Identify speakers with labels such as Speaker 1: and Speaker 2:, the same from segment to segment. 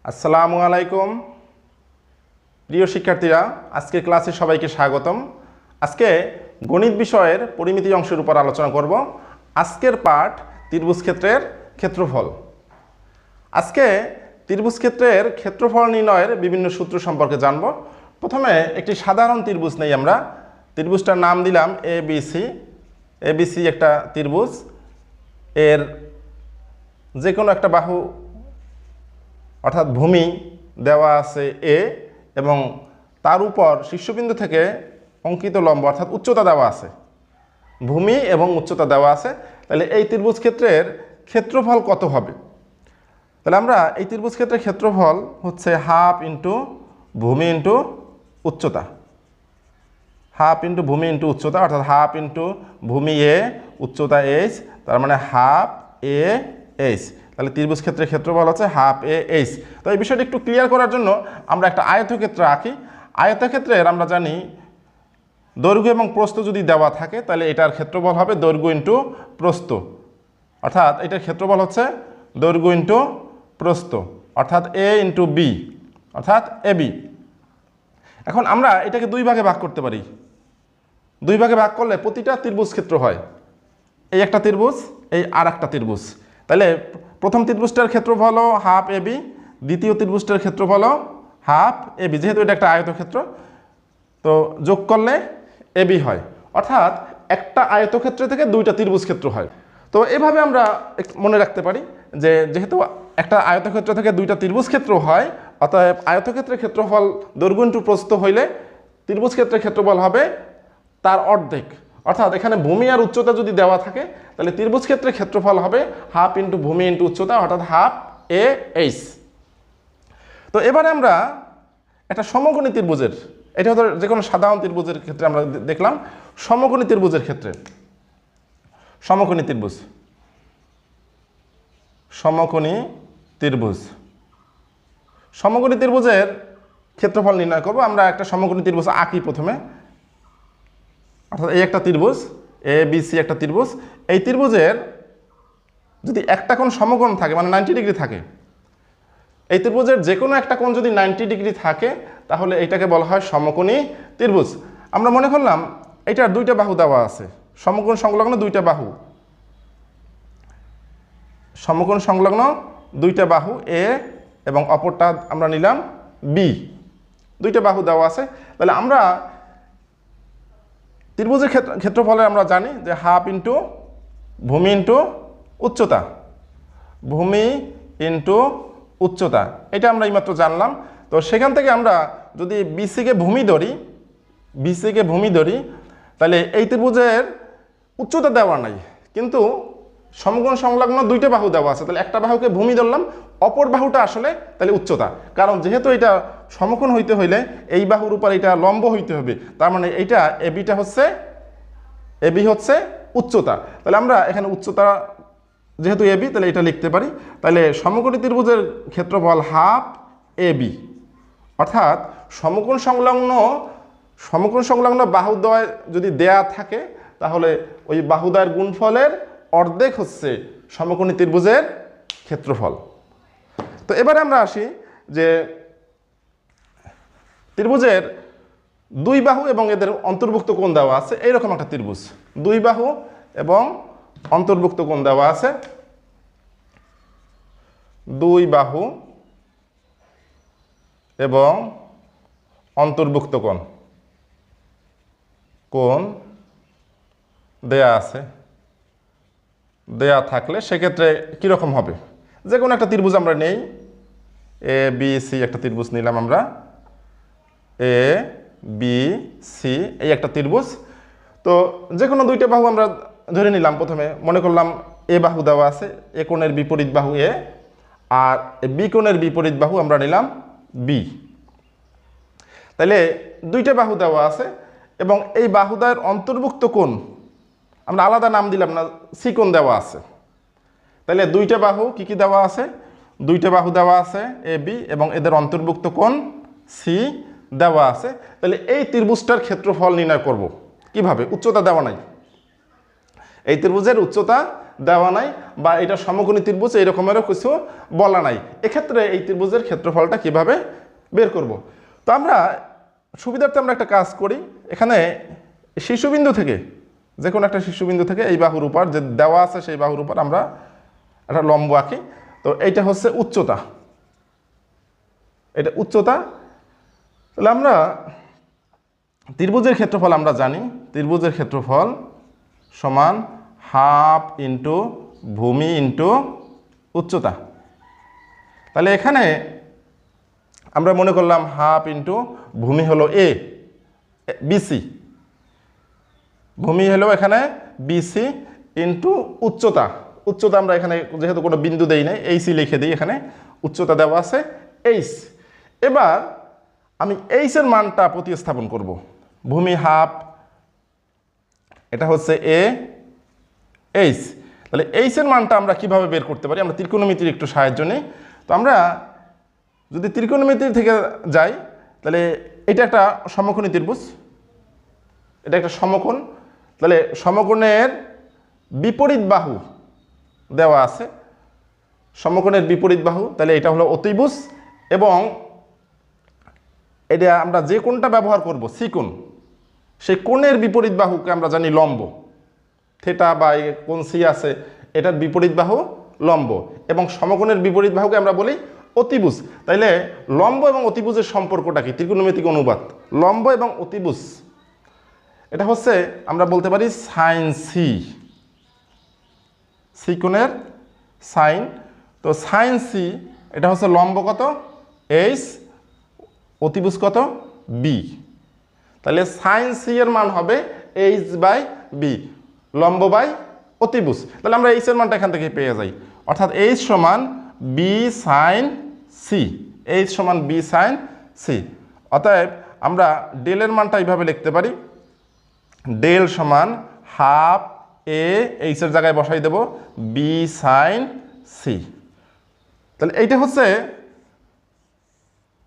Speaker 1: আসসালামু আলাইকুম প্রিয় শিক্ষার্থীরা, আজকে ক্লাসে সবাইকে স্বাগতম। আজকে গণিত বিষয়ের পরিমিতি অংশের উপর আলোচনা করব। আজকের পাঠ ত্রিভুজ ক্ষেত্রের ক্ষেত্রফল। আজকে ত্রিভুজ ক্ষেত্রের ক্ষেত্রফল নির্ণয়ের বিভিন্ন সূত্র সম্পর্কে জানব। প্রথমে একটি সাধারণ ত্রিভুজ নেই আমরা। ত্রিভুজটার নাম দিলাম এবিসি। এবিসি একটা ত্রিভুজ, এর যে কোনো একটা বাহু অর্থাৎ ভূমি দেওয়া আছে এ এবং তার উপর শীর্ষবিন্দু থেকে অঙ্কিত লম্ব অর্থাৎ উচ্চতা দেওয়া আছে, ভূমি এবং উচ্চতা দেওয়া আছে। তাহলে এই ত্রিভুজ ক্ষেত্রের ক্ষেত্রফল কত হবে? তাহলে আমরা এই ত্রিভুজ ক্ষেত্রের ক্ষেত্রফল হচ্ছে হাফ ইন্টু ভূমি ইন্টু উচ্চতা, হাফ ইন্টু ভূমি ইন্টু উচ্চতা, অর্থাৎ হাফ ইন্টু ভূমি এ উচ্চতা এইচ, তার মানে হাফ এ এইচ। তাহলে ত্রিভুজ ক্ষেত্রের ক্ষেত্রফল হচ্ছে হাফ এ এইচ। তো এই বিষয়টা একটু ক্লিয়ার করার জন্য আমরা একটা আয়তক্ষেত্র আঁকি। আয়তক্ষেত্রের আমরা জানি দৈর্ঘ্য এবং প্রস্থ যদি দেওয়া থাকে তাহলে এটার ক্ষেত্রফল হবে দৈর্ঘ্য ইন্টু প্রস্থ, অর্থাৎ এটার ক্ষেত্রফল হচ্ছে দৈর্ঘ্য ইন্টু প্রস্থ, অর্থাৎ এ ইন্টু বি, অর্থাৎ এ বি। এখন আমরা এটাকে দুই ভাগে ভাগ করতে পারি। দুই ভাগে ভাগ করলে প্রতিটা ত্রিভুজ ক্ষেত্র হয়। এই একটা ত্রিভুজ, এই আর একটা ত্রিভুজ। তাহলে প্রথম ত্রিভুজটার ক্ষেত্রফল হাফ এ বি, দ্বিতীয় ত্রিভুজটার ক্ষেত্রফল হাফ এ বি। যেহেতু এটা একটা আয়তক্ষেত্র, তো যোগ করলে এ বি হয়, অর্থাৎ একটা আয়তক্ষেত্র থেকে দুইটা ত্রিভুজ ক্ষেত্র হয়। তো এভাবে আমরা মনে রাখতে পারি যে যেহেতু একটা আয়তক্ষেত্র থেকে দুইটা ত্রিভুজ ক্ষেত্র হয়, অতএব আয়তক্ষেত্রের ক্ষেত্রফল দৈর্ঘ্য ইন্টু প্রস্থ হইলে ত্রিভুজ ক্ষেত্রের ক্ষেত্রফল হবে তার অর্ধেক। অর্থাৎ এখানে ভূমি আর উচ্চতা যদি দেওয়া থাকে তাহলে ত্রিভুজ ক্ষেত্রের ক্ষেত্রফল হবে হাফ ইন্টু ভূমি ইন্টু উচ্চতা, অর্থাৎ হাফ এ এইচ। তো এবারে আমরা একটা সমকোণী ত্রিভুজের, এটা হয়তো যে কোনো সাধারণ ত্রিভুজের ক্ষেত্রে আমরা দেখলাম। সমকোণী ত্রিভুজের ক্ষেত্রে, সমকোণী ত্রিভুজ, সমকোণী ত্রিভুজ, সমকোণী ত্রিভুজের ক্ষেত্রফল নির্ণয় করব। আমরা একটা সমকোণী ত্রিভুজ আঁকি প্রথমে, অর্থাৎ এই একটা ত্রিভুজ এ বি সি একটা ত্রিভুজ। এই ত্রিভুজের যদি একটা কোণ সমকোণ থাকে মানে 90 ডিগ্রি থাকে, এই ত্রিভুজের যে কোনো একটা কোণ যদি 90 ডিগ্রি থাকে তাহলে এইটাকে বলা হয় সমকোণী ত্রিভুজ। আমরা মনে করলাম এইটার দুইটা বাহু দেওয়া আছে, সমকোণ সংলগ্ন দুইটা বাহু, সমকোণ সংলগ্ন দুইটা বাহু এ এবং অপরটা আমরা নিলাম বি, দুইটা বাহু দেওয়া আছে। তাহলে আমরা ত্রিভুজের ক্ষেত্রফলে আমরা জানি যে হাফ ইন্টু ভূমি ইন্টু উচ্চতা, ভূমি ইন্টু উচ্চতা, এটা আমরা এইমাত্র জানলাম। তো সেখান থেকে আমরা যদি বিসিকে ভূমি ধরি, বিসিকে ভূমি ধরি, তাহলে এই ত্রিভুজের উচ্চতা দেওয়া নাই কিন্তু সমকোণ সংলগ্ন দুইটা বাহু দেওয়া আছে। তাহলে একটা বাহুকে ভূমি ধরলাম, অপর বাহুটা আসলে তাহলে উচ্চতা, কারণ যেহেতু এটা সমকোণ হইতে হইলে এই বাহুর উপর এটা লম্ব হইতে হবে। তার মানে এইটা এবিটা হচ্ছে, এবি হচ্ছে উচ্চতা। তাহলে আমরা এখানে উচ্চতা যেহেতু এবি তাহলে এটা লিখতে পারি। তাহলে সমকোণী ত্রিভুজের ক্ষেত্রফল হাফ এ বি, অর্থাৎ সমকোণ সংলগ্ন বাহুদ্বয় যদি দেয়া থাকে তাহলে ওই বাহুদ্বয়ের গুণফলের অর্ধেক হচ্ছে সমকোণী ত্রিভুজের ক্ষেত্রফল। তো এবারে আমরা আসি যে ত্রিভুজের দুই বাহু এবং এদের অন্তর্ভুক্ত কোণ দেওয়া আছে। এইরকম একটা ত্রিভুজ, দুই বাহু এবং অন্তর্ভুক্ত কোণ দেওয়া আছে, দুই বাহু এবং অন্তর্ভুক্ত কোণ দেয়া আছে। দেয়া থাকলে সেক্ষেত্রে কীরকম হবে? যে কোনো একটা ত্রিভুজ আমরা নেই, এ বি সি একটা ত্রিভুজ নিলাম আমরা, এ বি সি এই একটা ত্রিভুজ। তো যে কোনো দুইটা বাহু আমরা ধরে নিলাম। প্রথমে মনে করলাম এ বাহু দেওয়া আছে, এ কোণের বিপরীত বাহু এ, আর বি কোণের বিপরীত বাহু আমরা নিলাম বি। তাহলে দুইটা বাহু দেওয়া আছে এবং এই বাহুদ্বয়ের অন্তর্ভুক্ত কোণ আমরা আলাদা নাম দিলাম না, সি কোণ দেওয়া আছে। তাহলে দুইটা বাহু কি কি দেওয়া আছে? দুইটা বাহু দেওয়া আছে এ বি এবং এদের অন্তর্ভুক্ত কোণ সি দেওয়া আছে। তাহলে এই ত্রিভুজটার ক্ষেত্রফল নির্ণয় করব কিভাবে? উচ্চতা দেওয়া নাই, এই ত্রিভুজের উচ্চতা দেওয়া নাই, বা এটা সমকোণী ত্রিভুজ এরকমেরও কিছু বলা নাই। এক্ষেত্রে এই ত্রিভুজের ক্ষেত্রফলটা কিভাবে বের করব? তো আমরা সুবিধার্থে আমরা একটা কাজ করি, এখানে শীর্ষবিন্দু থেকে, যে কোনো একটা শীর্ষবিন্দু থেকে এই বাহুর উপর যে দেওয়া আছে সেই বাহুর উপর আমরা একটা লম্ব আঁকি। তো এইটা হচ্ছে উচ্চতা, এটা উচ্চতা। তাহলে আমরা ত্রিভুজের ক্ষেত্রফল আমরা জানি, ত্রিভুজের ক্ষেত্রফল সমান হাফ ইন্টু ভূমি ইন্টু উচ্চতা। তাহলে এখানে আমরা মনে করলাম হাফ ইন্টু ভূমি হলো এ বিসি, ভূমি হলো এখানে বিসি ইন্টু উচ্চতা। উচ্চতা আমরা এখানে যেহেতু কোনো বিন্দু দেই নাই, এইচি লিখে দিই, এখানে উচ্চতা দেওয়া আছে এইচ। এবার আমি এইচের মানটা প্রতিস্থাপন করব। ভূমি হাফ, এটা হচ্ছে এ এইচ। তাহলে এইচের মানটা আমরা কিভাবে বের করতে পারি? আমরা ত্রিকোণমিতির একটু সাহায্য নিই। তো আমরা যদি ত্রিকোণমিতি থেকে যাই, তাহলে এটা একটা সমকোণী ত্রিভুজ, এটা একটা সমকোণ। তাহলে সমকোণের বিপরীত বাহু দেওয়া আছে, সমকোণের বিপরীত বাহু, তাহলে এটা হলো অতিভুজ। এবং এটা আমরা যে কোণটা ব্যবহার করব সি কোণ, সেই কোণের বিপরীত বাহুকে আমরা জানি লম্ব, থিটা বা কোণ সি আছে, এটার বিপরীত বাহু লম্ব, এবং সমকোণের বিপরীত বাহুকে আমরা বলি অতিভুজ। তাইলে লম্ব এবং অতিভুজের সম্পর্কটা কি? ত্রিকোণমিতিক অনুপাত লম্ব এবং অতিভুজ, এটা হচ্ছে আমরা বলতে পারি সাইন সি, সি কোণের সাইন। তো সাইন সি এটা হচ্ছে লম্ব কত? এইচ, অতিভুজ কত? বি। তাহলে সাইন সি এর মান হবে এইচ বাই বি, লম্ব বাই অতিভুজ। তাহলে আমরা এইচ এর মানটা এখান থেকে পেয়ে যাই, অর্থাৎ এইচ সমান বি সাইন সি, এইচ সমান বি সাইন সি। অতএব আমরা ডেলের মানটা এইভাবে লিখতে পারি, ডেল সমান হাফ এ, এইচের জায়গায় বসাই দেব বি সাইন সি। তাহলে এইটা হচ্ছে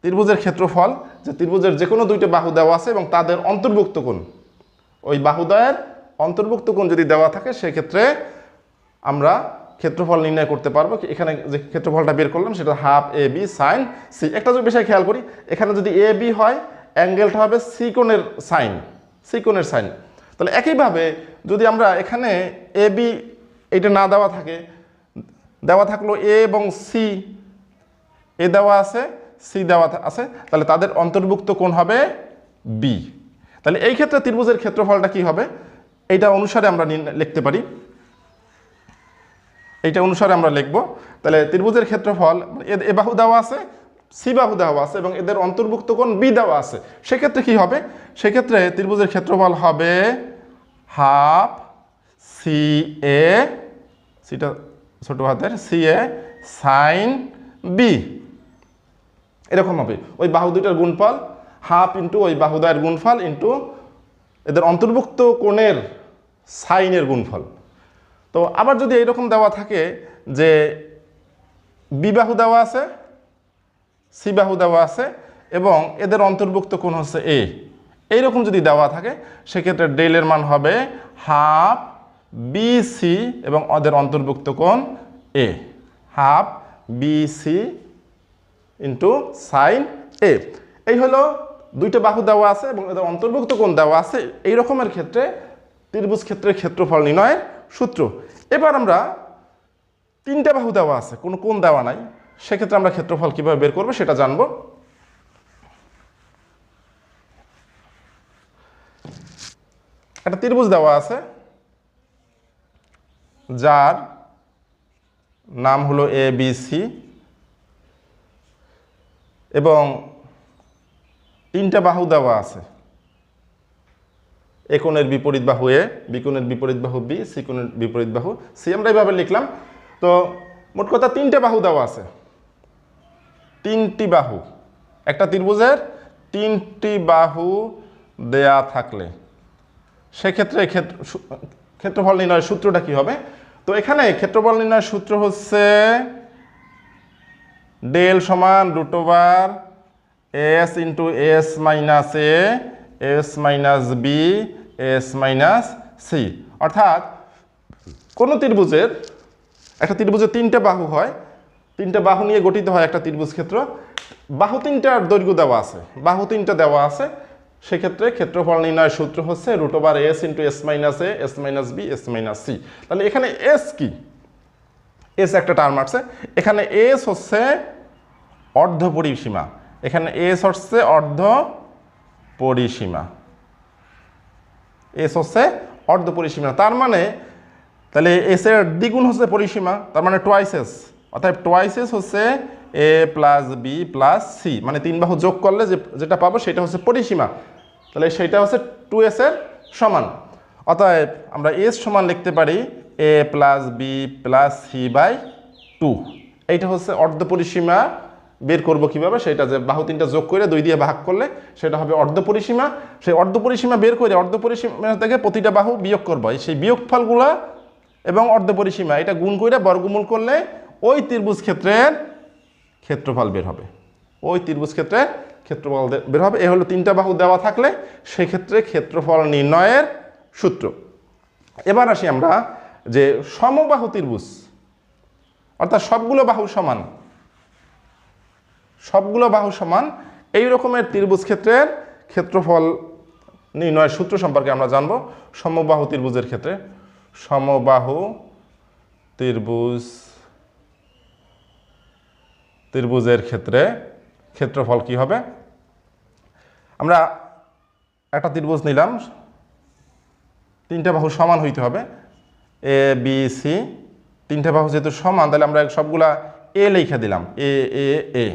Speaker 1: ত্রিভুজের ক্ষেত্রফল, যে ত্রিভুজের যে কোনো দুইটা বাহু দেওয়া আছে এবং তাদের অন্তর্ভুক্ত কোণ, ওই বাহুদ্বয়ের অন্তর্ভুক্ত কোণ যদি দেওয়া থাকে সেক্ষেত্রে আমরা ক্ষেত্রফল নির্ণয় করতে পারবো। এখানে যে ক্ষেত্রফলটা বের করলাম সেটা half A B sign C. একটা বিষয় খেয়াল করি, এখানে যদি এ বি হয় অ্যাঙ্গেলটা হবে সি কোণের সাইন, সি কোণের সাইন। তাহলে একইভাবে যদি আমরা এখানে এ বি এটা না দেওয়া থাকে, দেওয়া থাকলো এ এবং সি, এ দেওয়া আছে সি দেওয়া আছে, তাহলে তাদের অন্তর্ভুক্ত কোণ হবে বি। তাহলে এই ক্ষেত্রে ত্রিভুজের ক্ষেত্রফলটা কি হবে? এইটা অনুসারে আমরা লিখতে পারি, এইটা অনুসারে আমরা লিখব। তাহলে ত্রিভুজের ক্ষেত্রফল, এ বাহু দেওয়া আছে, সি বাহু দেওয়া আছে এবং এদের অন্তর্ভুক্ত কোণ বি দেওয়া আছে, সেক্ষেত্রে কি হবে? সেক্ষেত্রে ত্রিভুজের ক্ষেত্রফল হবে হাফ সি এ, সিটা ছোট হাতের, সি এ সাইন বি, এরকম হবে। ওই বাহু দুইটার গুণফল হাফ ইন্টু ওই বাহুদ্বয়ের গুণফল ইন্টু এদের অন্তর্ভুক্ত কোণের সাইনের গুণফল। তো আবার যদি এইরকম দেওয়া থাকে যে বি বাহু দেওয়া আছে, সি বাহু দেওয়া আছে এবং এদের অন্তর্ভুক্ত কোণ হচ্ছে এ, এইরকম যদি দেওয়া থাকে সেক্ষেত্রে ডেলের মান হবে হাফ বি সি এবং ওদের অন্তর্ভুক্ত কোণ এ, half B C into sine A. এই হলো দুইটা বাহু দেওয়া আছে এবং এদের অন্তর্ভুক্ত কোণ দেওয়া আছে, এই রকমের ক্ষেত্রে ত্রিভুজ ক্ষেত্রের ক্ষেত্রফল নির্ণয়ের সূত্র। এবার আমরা তিনটা বাহু দেওয়া আছে, কোনো কোণ দেওয়া নাই, সেক্ষেত্রে আমরা ক্ষেত্রফল কিভাবে বের করবো সেটা জানবো। একটা ত্রিভুজ দেওয়া আছে যার নাম হলো এ বি সি এবং তিনটা বাহু দেওয়া আছে, এ কোণের বিপরীত বাহু এ, বি কোণের বিপরীত বাহু বি, সি কোণের বিপরীত বাহু সি, আমরা এইভাবে লিখলাম। তো মোট কথা তিনটে বাহু দেওয়া আছে, তিনটি বাহু, একটা ত্রিভুজের তিনটি বাহু দেয়া থাকলে সেক্ষেত্রে ক্ষেত্রফল নির্ণয়ের সূত্রটা কি হবে? তো এখানে ক্ষেত্রফল নির্ণয়ের সূত্র হচ্ছে ডেল সমান root over S into S minus A, S minus B, S minus C. অর্থাৎ কোনো ত্রিভুজের একটা ত্রিভুজের তিনটা বাহু হয়, তিনটা বাহু নিয়ে গঠিত হয় একটা ত্রিভুজ ক্ষেত্র। বাহু তিনটার দৈর্ঘ্য দেওয়া আছে, বাহু তিনটা দেওয়া আছে, সেক্ষেত্রে ক্ষেত্রফল নির্ণয়ের সূত্র হচ্ছে √s × s - a s - b s - c। তাহলে এখানে s কি, এস একটা টার্ম আছে, এখানে এস হচ্ছে অর্ধ পরিসীমা, এখানে এস হচ্ছে অর্ধ পরিসীমা, এস হচ্ছে অর্ধ পরিসীমা। তার মানে তাহলে এস এর দ্বিগুণ হচ্ছে পরিসীমা, তার মানে টোয়াইস এস, অর্থাৎ টোয়াইস এস হচ্ছে a + b + c, মানে তিন বাহু যোগ করলে যেটা পাবো সেটা হচ্ছে পরিসীমা। তাহলে সেটা হচ্ছে 2s এর সমান। অতএব আমরা s সমান লিখতে পারি a + b + c/2। এইটা হচ্ছে অর্ধ পরিসীমা। বের করব কিভাবে, সেটা যে বাহু তিনটা যোগ করে 2 দিয়ে ভাগ করলে সেটা হবে অর্ধ পরিসীমা। সেই অর্ধ পরিসীমা বের করে অর্ধ পরিসীমা থেকে প্রতিটা বাহু বিয়োগ করব, সেই বিয়োগফলগুলো এবং অর্ধ পরিসীমা এটা গুণ করে বর্গমূল করলে ওই ত্রিভুজ ক্ষেত্রের ক্ষেত্রফল বের হবে, ওই ত্রিভুজ ক্ষেত্রের ক্ষেত্রফল বের হবে। এ হলো তিনটা বাহু দেওয়া থাকলে সেক্ষেত্রে ক্ষেত্রফল নির্ণয়ের সূত্র। এবার আসি আমরা যে সমবাহু ত্রিভুজ, অর্থাৎ সবগুলো বাহু সমান, সবগুলো বাহু সমান এই রকমের ত্রিভুজ ক্ষেত্রের ক্ষেত্রফল নির্ণয়ের সূত্র সম্পর্কে আমরা জানব। সমবাহু ত্রিভুজের ক্ষেত্রে, সমবাহু ত্রিভুজের ক্ষেত্রে ক্ষেত্রফল কি হবে। আমরা একটা ত্রিভুজ নিলাম, তিনটা বাহু সমান হইতে হবে, এ বি সি, তিনটা বাহু যেহেতু সমান তাহলে আমরা সবগুলা এ লিখে দিলাম, এ এ এ।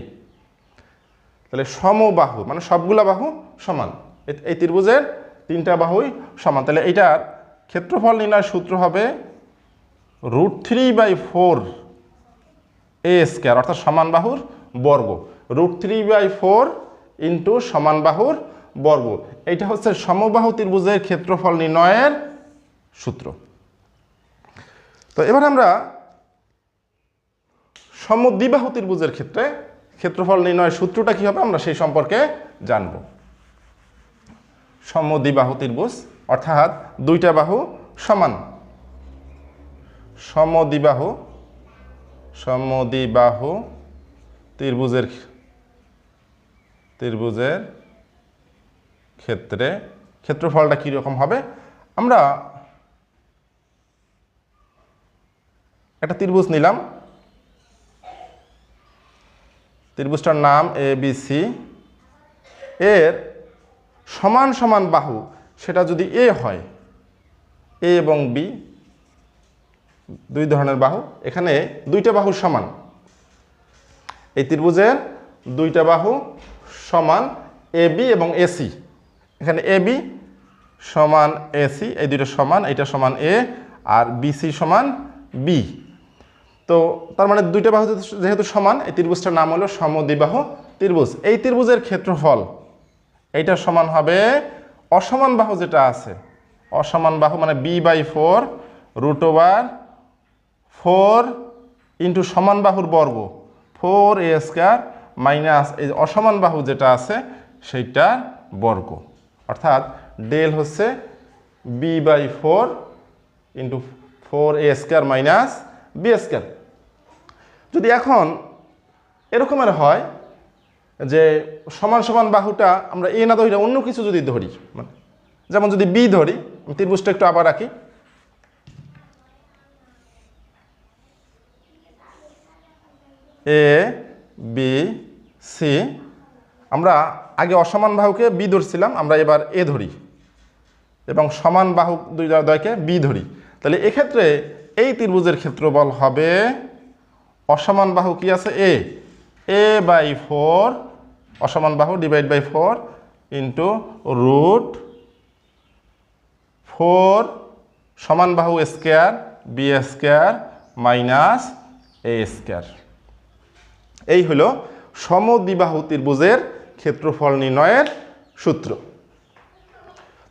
Speaker 1: তাহলে সমবাহু মানে সবগুলা বাহু সমান, এই ত্রিভুজের তিনটা বাহুই সমান। তাহলে এইটার ক্ষেত্রফল নির্ণয়ের সূত্র হবে √3/4 a², অর্থাৎ সমান বাহুর বর্গ, √3/4 × সমান বাহুর বর্গ। এইটা হচ্ছে সমবাহু ত্রিভুজের ক্ষেত্রফল নির্ণয়ের সূত্র। তো এবার আমরা সমদ্বিবাহু ত্রিভুজের ক্ষেত্রে ক্ষেত্রফল নির্ণয়ের সূত্রটা কি হবে আমরা সেই সম্পর্কে জানব। সমদ্বিবাহু ত্রিভুজ অর্থাৎ দুইটা বাহু সমান, সমদ্বিবাহু ত্রিভুজের ক্ষেত্রে ক্ষেত্রফলটা কীরকম হবে। আমরা একটা ত্রিভুজ নিলাম, ত্রিভুজটার নাম ABC, এর সমান সমান বাহু সেটা যদি এ হয়, এ এবং বি দুই ধরনের বাহু, এখানে দুইটা বাহু সমান, এই ত্রিভুজের দুইটা বাহু সমান AB এবং AC। এখানে AB সমান AC, এই দুইটা সমান, এইটা সমান A আর BC সমান B। তো তার মানে দুইটা বাহু যেহেতু সমান, এই ত্রিভুজটার নাম হলো সমদ্বিবাহু ত্রিভুজ। এই ত্রিভুজের ক্ষেত্রফল এইটা সমান হবে অসমান বাহু যেটা আছে, অসমান বাহু মানে b/4 √4 × সমান বাহুর বর্গ 4a² মাইনাস এই অসমান বাহু যেটা আছে সেইটার বর্গ, অর্থাৎ ডেল হচ্ছে b/4 × 4a² মাইনাস b²। যদি এখন এরকমের হয় যে সমান সমান বাহুটা আমরা এ না ধরি, অন্য কিছু যদি ধরি, যেমন যদি বি ধরি, ত্রিভুজটা একটু আবার রাখি, এ বি সি, আমরা আগে অসমান বাহুকে বি ধরছিলাম, আমরা এবার এ ধরি এবং সমান বাহু দুই দ্বয়কে বি ধরি। তাহলে এক্ষেত্রে এই ত্রিভুজের ক্ষেত্রফল হবে অসমান বাহু কি আছে a/4, অসমান বাহু /4 × √4 সমান বাহু স্কয়ার b² মাইনাস a²। এই হলো সমদ্বিবাহু ত্রিভুজের ক্ষেত্রফল নির্ণয়ের সূত্র।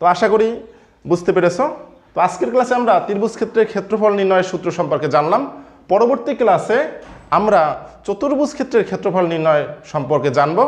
Speaker 1: তো আশা করি বুঝতে পেরেছো। তো আজকের ক্লাসে আমরা ত্রিভুজ ক্ষেত্রের ক্ষেত্রফল নির্ণয়ের সূত্র সম্পর্কে জানলাম। পরবর্তী ক্লাসে আমরা চতুর্ভুজ ক্ষেত্রের ক্ষেত্রফল নির্ণয় সম্পর্কে জানব।